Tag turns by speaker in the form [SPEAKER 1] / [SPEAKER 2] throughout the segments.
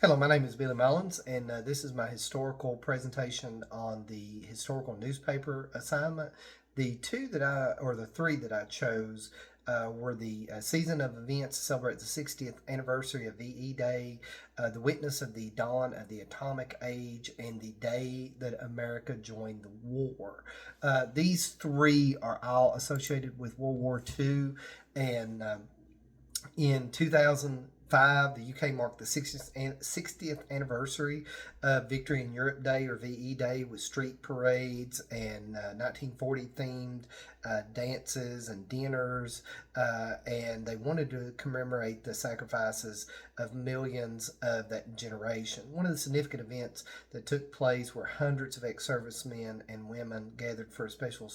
[SPEAKER 1] Hello, my name is Billy Mullins, and this is my historical presentation on the historical newspaper assignment. The three that I chose were the season of events to celebrate the 60th anniversary of VE Day, the witness of the dawn of the atomic age, and the day that America joined the war. These three are all associated with World War II, and in 2005, the UK marked the 60th anniversary of Victory in Europe Day, or VE Day, with street parades and 1940 themed dances and dinners. And they wanted to commemorate the sacrifices of millions of that generation. One of the significant events that took place where hundreds of ex servicemen and women gathered for a special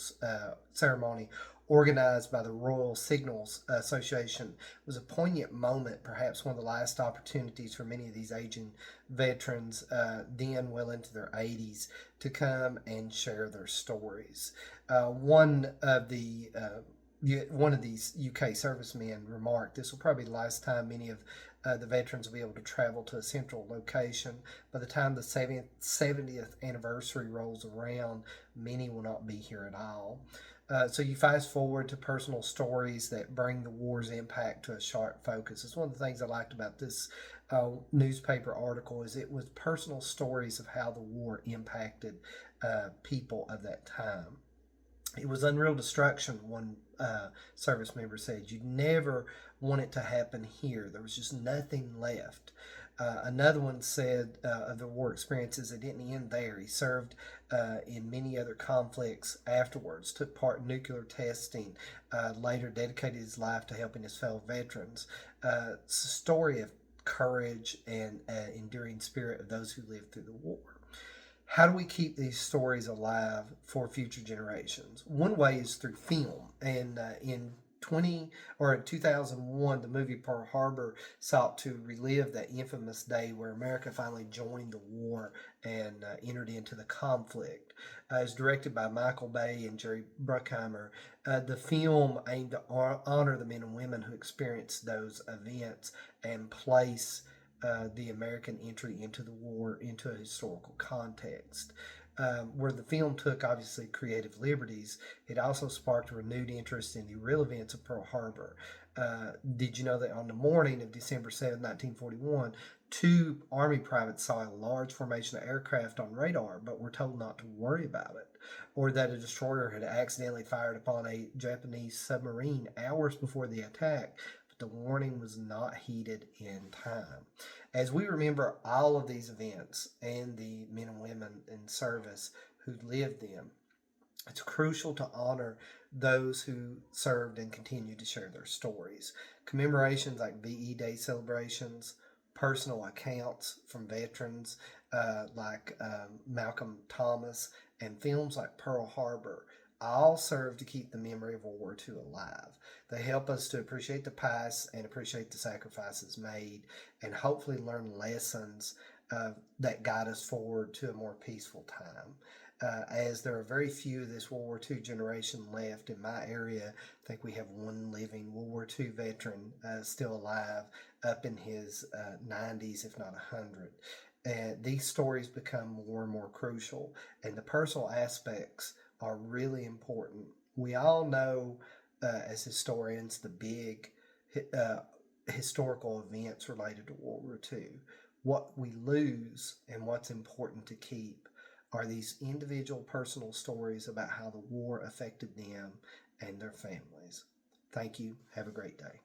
[SPEAKER 1] ceremony organized by the Royal Signals Association. Was a poignant moment, perhaps one of the last opportunities for many of these aging veterans, then well into their 80s, to come and share their stories. One of these UK servicemen remarked, "This will probably be the last time many of the veterans will be able to travel to a central location. By the time the 70th anniversary rolls around, many will not be here at all." So you fast forward to personal stories that bring the war's impact to a sharp focus. It's one of the things I liked about this newspaper article is it was personal stories of how the war impacted people of that time. It was unreal destruction, one service member said. You'd never want it to happen here. There was just nothing left. Another one said of the war experiences, it didn't end there. He served in many other conflicts afterwards, took part in nuclear testing, later dedicated his life to helping his fellow veterans. It's a story of courage and enduring spirit of those who lived through the war. How do we keep these stories alive for future generations? One way is through film, and in 2001, the movie Pearl Harbor sought to relive that infamous day where America finally joined the war and entered into the conflict. It's directed by Michael Bay and Jerry Bruckheimer. The film aimed to honor the men and women who experienced those events and place the American entry into the war into a historical context. Where the film took obviously creative liberties, it also sparked a renewed interest in the real events of Pearl Harbor. Did you know that on the morning of December 7, 1941, two Army privates saw a large formation of aircraft on radar, but were told not to worry about it? Or that a destroyer had accidentally fired upon a Japanese submarine hours before the attack, but the warning was not heeded in time. As we remember all of these events and the men and women in service who lived them, it's crucial to honor those who served and continue to share their stories. Commemorations like VE Day celebrations, personal accounts from veterans like Malcolm Thomas, and films like Pearl Harbor all serve to keep the memory of World War II alive. They help us to appreciate the past and appreciate the sacrifices made, and hopefully learn lessons that guide us forward to a more peaceful time. As there are very few of this World War II generation left in my area, I think we have one living World War II veteran still alive, up in his 90s, if not 100. These stories become more and more crucial, and the personal aspects are really important. We all know, as historians, the big uh, historical events related to World War II. What we lose and what's important to keep are these individual personal stories about how the war affected them and their families. Thank you. Have a great day.